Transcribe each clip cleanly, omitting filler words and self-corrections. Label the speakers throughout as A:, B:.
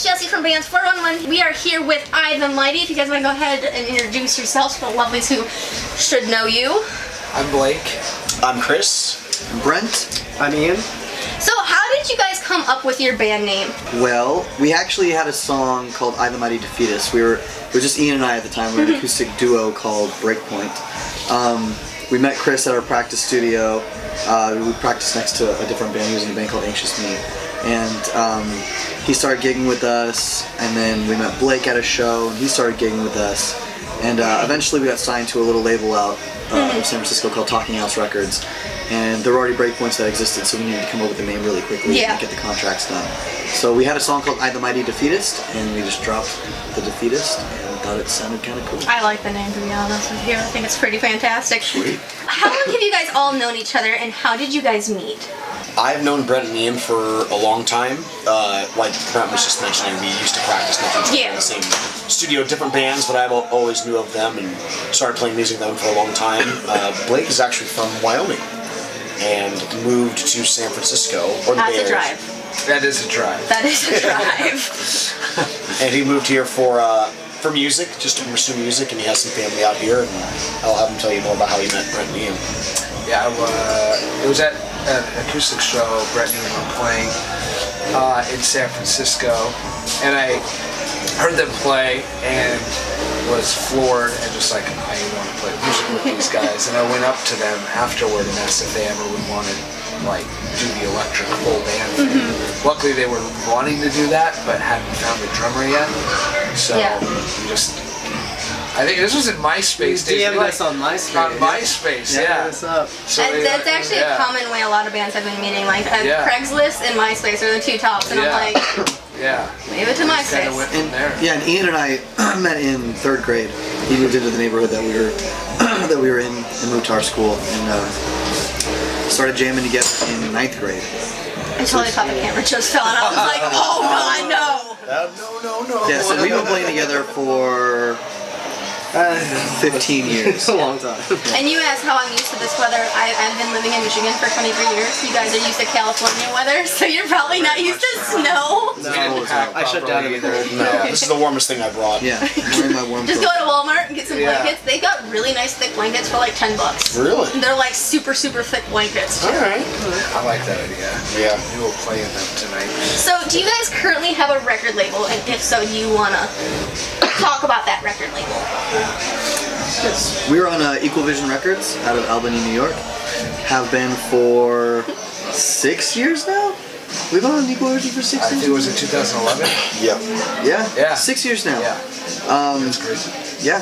A: Jesse from Bands 411. We are here with I the Mighty. If you guys want to go ahead and introduce yourselves for the lovelies who should know you.
B: I'm Blake.
C: I'm Chris.
D: I'm Brent.
B: I'm Ian.
A: So how did you guys come up with your band name?
D: Well, we actually had a song called I the Mighty Defeat Us. It was just Ian and I at the time. We were an acoustic duo called Breakpoint. We met Chris at our practice studio. We practiced next to a different band. He was in a band called Anxious Me. And he started gigging with us, and then we met Blake at a show, and he started gigging with us. And eventually we got signed to a little label out in San Francisco called Talking House Records. And there were already breakpoints that existed, so we needed to come up with a name really quickly and get the contracts done. So we had a song called I the Mighty Defeatist, and we just dropped the Defeatist, and thought it sounded kind of cool.
A: I like the name, to be honest with you. I think it's pretty fantastic.
D: Sweet.
A: How long have you guys all known each other, and how did you guys meet?
C: I've known Brent and Ian for a long time. Like Brent was just mentioning, we used to practice next to each other in the same studio, different bands, but I always knew of them and started playing music with them for a long time. Blake is actually from Wyoming and moved to San Francisco. Or the
A: That's a drive.
B: That is a drive.
A: That is a drive.
C: And he moved here for music, just to pursue music, and he has some family out here, and I'll have him tell you more about how he met Brent and Ian.
B: Yeah, it was at an acoustic show Brent and Ian were playing in San Francisco, and I heard them play and was floored and just like, I want to play music with these guys. And I went up to them afterward and asked if they ever would want to do the electric full band thing. Luckily they were wanting to do that but hadn't found a drummer yet. So we just, I think this was in MySpace days.
E: DM'd us on MySpace.
B: On MySpace, yeah.
E: Hit us up.
B: So
A: that's actually a common way a lot of bands have been meeting. Like Craigslist and MySpace are the two tops, and I'm like, leave it to MySpace.
B: Kind of went from there.
D: Yeah, and Ian and I met in 3rd grade. He moved into the neighborhood that we were in and moved to our school, and started jamming together in 9th grade.
A: I totally thought the camera just fell, and I was like, oh god, no!
C: No.
D: Yeah, so we've been playing together for 15 years.
E: It's a long time.
A: And you asked how I'm used to this weather. I've been living in Michigan for 23 years. You guys are used to California weather, so you're probably not used to snow.
E: No, I shut down in the cold.
C: No, this is the warmest thing I brought.
D: Yeah, I'm wearing my warm
A: Just
D: coat.
A: go to Walmart and get some blankets. They got really nice thick blankets for like $10.
C: Really?
A: And they're like super, super thick blankets.
C: All right.
B: I like that idea.
C: Yeah.
B: We will play in them tonight.
A: So, do you guys currently have a record label? And if so, do you want to talk about that record label?
D: Yes. We were on Equal Vision Records out of Albany, New York. Have been for 6 years now? We've been on Equal Vision for 6 years?
B: I think it was in 2011.
C: Yeah.
D: 6 years now.
B: Yeah. That's crazy.
D: Yeah.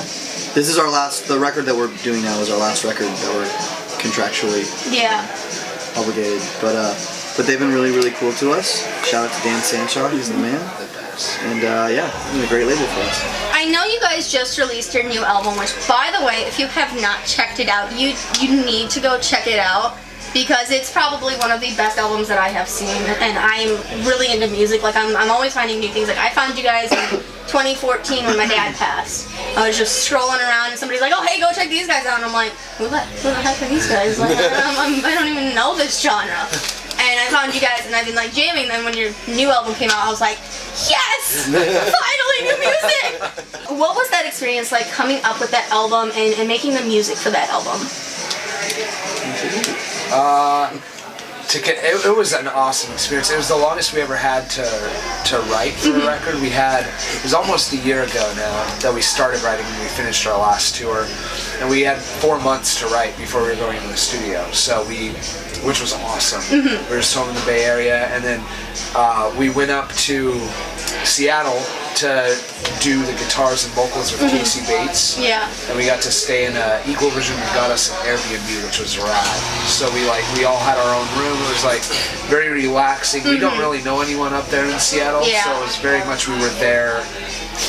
D: This is the record that we're doing now is our last record that we're contractually obligated. But they've been really, really cool to us. Shout out to Dan Sanchar, he's the man. And it's been a great label for us.
A: I know you guys just released your new album, which, by the way, if you have not checked it out, you need to go check it out, because it's probably one of the best albums that I have seen, and I'm really into music. Like, I'm always finding new things. Like, I found you guys in 2014 when my dad passed. I was just scrolling around, and somebody's like, oh, hey, go check these guys out, and I'm like, who the heck are these guys? Like, I don't even know this genre. And I found you guys, and I've been like jamming them. When your new album came out, I was like, yes! Finally, new music! What was that experience like, coming up with that album and making the music for that album?
B: It was an awesome experience. It was the longest we ever had to write for a record. It was almost a year ago now that we started writing and we finished our last tour. And we had 4 months to write before we were going into the studio. Which was awesome. We were just home in the Bay Area, and then we went up to Seattle to do the guitars and vocals with Casey Bates.
A: Yeah.
B: And we got to stay in Equal Vision. We got us an Airbnb, which was rad. So we all had our own room. It was like very relaxing. We don't really know anyone up there in Seattle, so it was very much we were there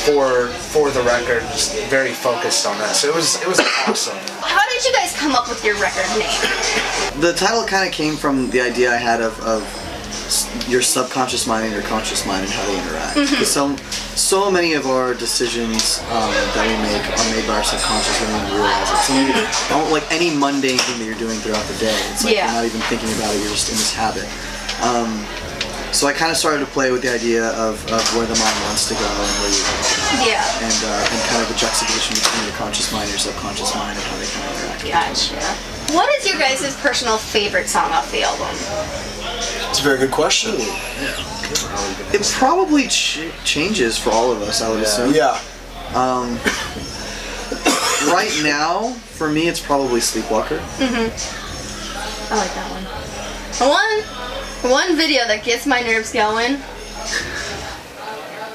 B: for the record, just very focused on that. So it was awesome.
A: How did you guys come up with your record name?
D: The title kind of came from the idea I had of your subconscious mind and your conscious mind and how they interact. Because so many of our decisions that we make are made by our subconscious when we realize it. Like any mundane thing that you're doing throughout the day, it's like you're not even thinking about it, you're just in this habit. So I kind of started to play with the idea of where the mind wants to go and where you want to go.
A: Yeah.
D: And kind of the juxtaposition between your conscious mind and your subconscious mind and how they kind of interact with each other.
A: Gotcha. What is your guys' personal favorite song off the album?
C: It's a very good question.
D: It probably changes for all of us, I would assume.
C: Yeah.
D: Right now, for me, it's probably Sleepwalker.
A: I like that one. One video that gets my nerves going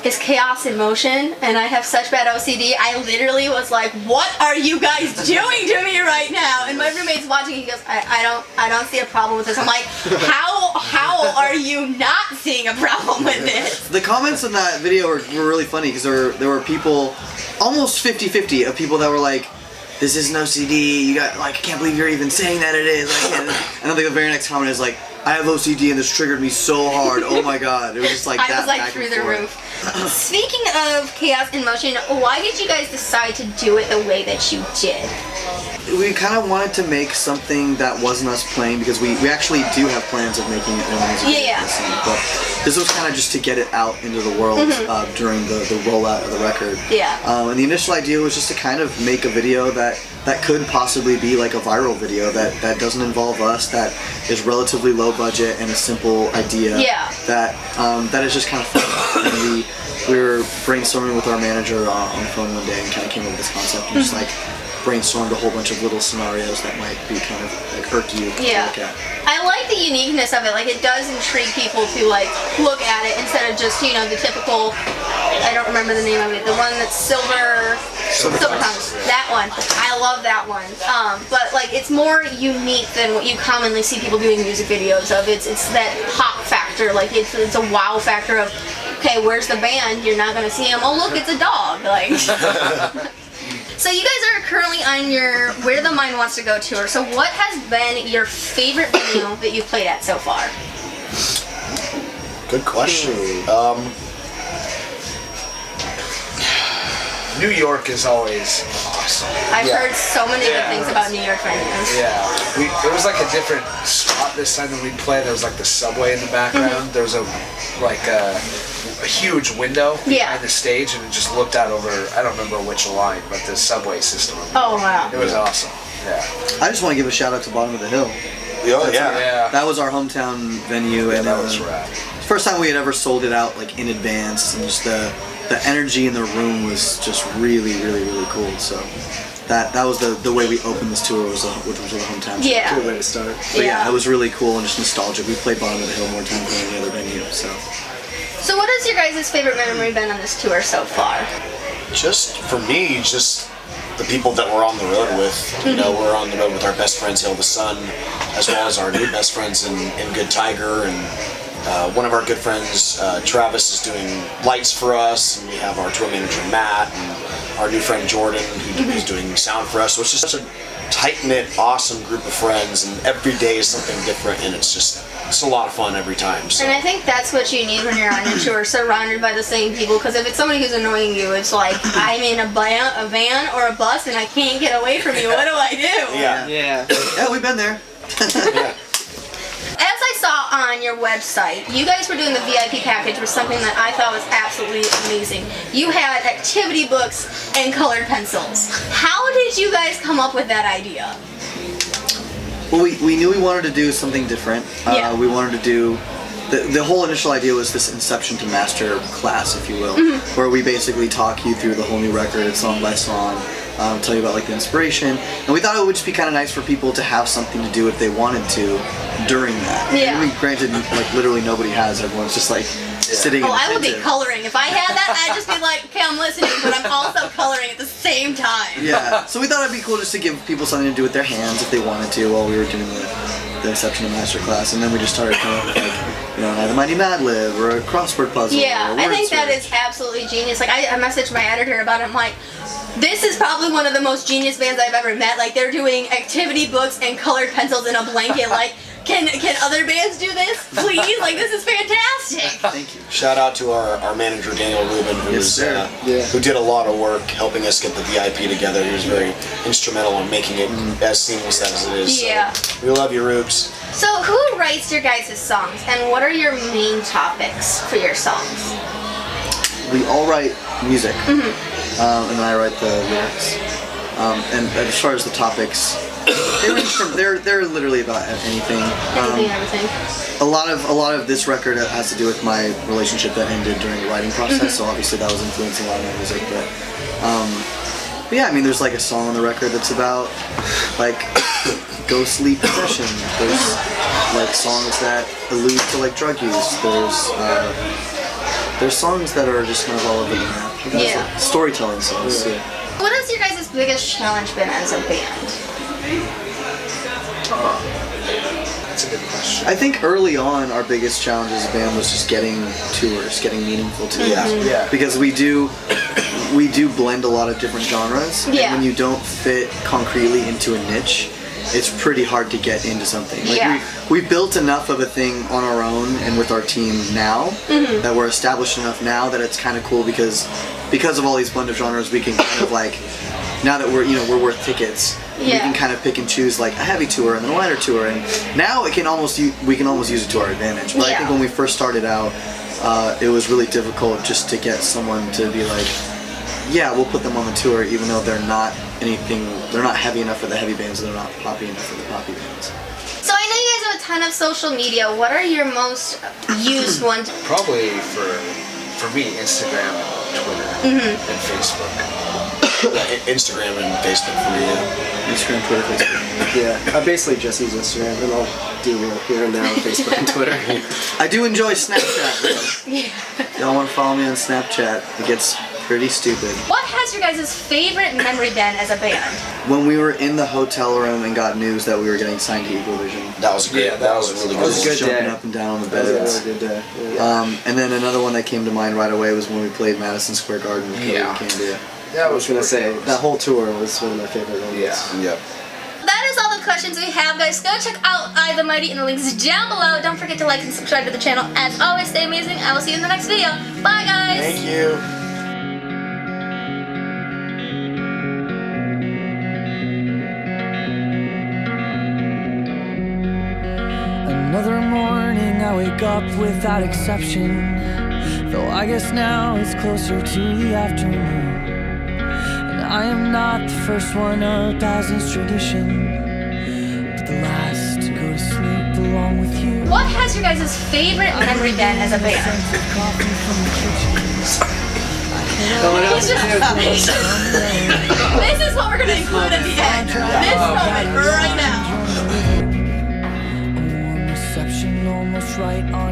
A: is Chaos in Motion, and I have such bad OCD. I literally was like, "What are you guys doing to me right now?" And my roommate's watching. He goes, "I don't see a problem with this." I'm like, "How are you not seeing a problem with this?"
D: The comments in that video were really funny because there were people, almost 50-50 of people that were like, "This isn't OCD. You got like, I can't believe you're even saying that it is." And then the very next comment is like, "I have OCD and this triggered me so hard. Oh my god!" It was just like that.
A: I was like
D: back
A: through
D: and
A: the
D: forth.
A: roof. Speaking of Chaos in Motion, why did you guys decide to do it the way that you did?
D: We kind of wanted to make something that wasn't us playing because we actually do have plans of making it in a music video, but this was kind of just to get it out into the world during the rollout of the record.
A: Yeah.
D: And the initial idea was just to kind of make a video that could possibly be like a viral video that doesn't involve us, that is relatively low budget and a simple idea.
A: Yeah.
D: That is just kind of fun. And we were brainstorming with our manager on the phone one day and kind of came up with this concept and just like brainstormed a whole bunch of little scenarios that might be kind of like irky to look at.
A: I like the uniqueness of it. Like, it does intrigue people to like look at it instead of just, you know, the typical, I don't remember the name of it, the one that's silver tongues. That one. I love that one. But like, it's more unique than what you commonly see people doing music videos of. It's that pop factor. Like, it's a wow factor of, okay, where's the band? You're not gonna see them. Oh look, it's a dog. Like. So you guys are currently on your Where the Mind Wants to Go tour. So what has been your favorite venue that you've played at so far?
C: Good question.
B: New York is always awesome.
A: I've heard so many good things about New York venues.
B: Yeah, there was like a different spot this time that we played. There was like the subway in the background. There was a huge window behind the stage, and it just looked out over, I don't remember which line, but the subway system.
A: Oh wow.
B: It was awesome. Yeah.
D: I just want to give a shout out to Bottom of the Hill.
C: Oh yeah.
B: Yeah.
D: That was our hometown venue, and
B: that was rad.
D: first time we had ever sold it out like in advance, and just the energy in the room was just really, really, really cool. So that was the way we opened this tour, which was the hometown.
A: Yeah.
E: Good way to start.
D: But yeah, it was really cool and just nostalgic. We played Bottom of the Hill more times than any other venue.
A: So what has your guys' favorite memory been on this tour so far?
C: Just for me, just the people that we're on the road with. You know, we're on the road with our best friends, Hail the Sun, as well as our new best friends in Good Tiger, and one of our good friends, Travis, is doing lights for us, and we have our tour manager, Matt, and our new friend, Jordan, who's doing sound for us. So it's just such a tight-knit, awesome group of friends, and every day is something different, and it's a lot of fun every time. So.
A: And I think that's what you need when you're on your tour, surrounded by the same people. Because if it's somebody who's annoying you, it's like, I'm in a van or a bus and I can't get away from you. What do I do?
C: Yeah.
D: Yeah, we've been there.
C: Yeah.
A: As I saw on your website, you guys were doing the VIP package, was something that I thought was absolutely amazing. You had activity books and colored pencils. How did you guys come up with that idea?
D: Well, we knew we wanted to do something different. We wanted to do... The whole initial idea was this Inception to Master class, if you will, where we basically talk you through the whole new record, song by song, tell you about like the inspiration, and we thought it would just be kind of nice for people to have something to do if they wanted to during that.
A: Yeah.
D: I mean, granted, like literally nobody has. Everyone's just like sitting.
A: Oh, I would be
D: attentive.
A: coloring. If I had that, I'd just be like, okay, I'm listening, but I'm also coloring at the same time.
D: Yeah. So we thought it'd be cool just to give people something to do with their hands if they wanted to while we were doing the Inception to Master class, and then we just started coming up with like, you know, an Mighty Mad Lib or a crossword puzzle.
A: Yeah,
D: or a
A: I
D: word
A: think that
D: search.
A: is absolutely genius. Like, I messaged my editor about it. I'm like, this is probably one of the most genius bands I've ever met. Like, they're doing activity books and colored pencils in a blanket. Like, Can other bands do this, please? Like, this is fantastic.
D: Thank you.
C: Shout out to our manager Daniel Rubin, who did a lot of work helping us get the VIP together. He was very instrumental in making it as seamless as it is.
A: Yeah.
C: So we love you, Rubes.
A: So, who writes your guys' songs, and what are your main topics for your songs?
D: We all write music, and then I write the lyrics. And as far as the topics, they range from they're literally about anything.
A: Anything and everything.
D: A lot of this record has to do with my relationship that ended during the writing process. So obviously that was influencing a lot of my music. But yeah, I mean, there's like a song on the record that's about like ghostly possession. There's like songs that allude to like drug use. There's songs that are just kind of all over the map.
A: Yeah.
D: Like storytelling songs. Yeah.
A: What has your guys' biggest challenge been as a band?
B: That's a good question.
D: I think early on our biggest challenge as a band was just getting tours, getting meaningful tours.
B: Yeah.
D: Because we do blend a lot of different genres.
A: Yeah.
D: And when you don't fit concretely into a niche, it's pretty hard to get into something. Like
A: Yeah.
D: we built enough of a thing on our own and with our team now that we're established enough now that it's kind of cool because of all these blend of genres, we can kind of like, now that we're worth tickets, we
A: Yeah.
D: can kind of pick and choose like a heavy tour and then a lighter tour, and now we can almost use it to our advantage. But I
A: Yeah.
D: think when we first started out, it was really difficult just to get someone to be like, yeah, we'll put them on the tour, even though they're not heavy enough for the heavy bands, and they're not poppy enough for the poppy bands.
A: So I know you guys have a ton of social media. What are your most used ones?
B: Probably for me, Instagram and Twitter and Facebook.
C: Instagram and Facebook for me. Yeah.
D: Instagram, Twitter, Facebook.
E: Yeah, I basically just use Instagram, and I'll do here and there on Facebook and Twitter.
D: I do enjoy Snapchat, though.
A: Yeah.
D: Y'all want to follow me on Snapchat? It gets pretty stupid.
A: What has your guys' favorite memory been as a band?
D: When we were in the hotel room and got news that we were getting signed to Eagle Vision,
C: That was great.
B: Yeah,
C: that was a really
E: that was
C: good.
E: a good
D: jumping
E: day.
D: up and down on the
E: That was
D: beds.
E: a really good day. Yeah.
D: And then another one that came to mind right away was when we played Madison Square Garden with Cody
B: Yeah.
D: and Candia.
B: That
E: I was gonna say
B: pretty
E: that whole tour was one of my favorite ones.
B: Yeah.
C: Yep.
A: That is all the questions we have, guys. Go check out I the Mighty in the links down below. Don't forget to like and subscribe to the channel. As always, stay amazing. I will see you in the next video. Bye, guys.
C: Thank you.
F: Another morning I wake up without exception, though I guess now it's closer to the afternoon. And I am not the first one of thousands tradition, but the last to go to sleep along with you.
A: What has your guys' favorite memory been as a band?
F: Coffee from the kitchen.
A: He's just- This is what we're gonna include at the end. This moment right now.
F: A warm reception almost right on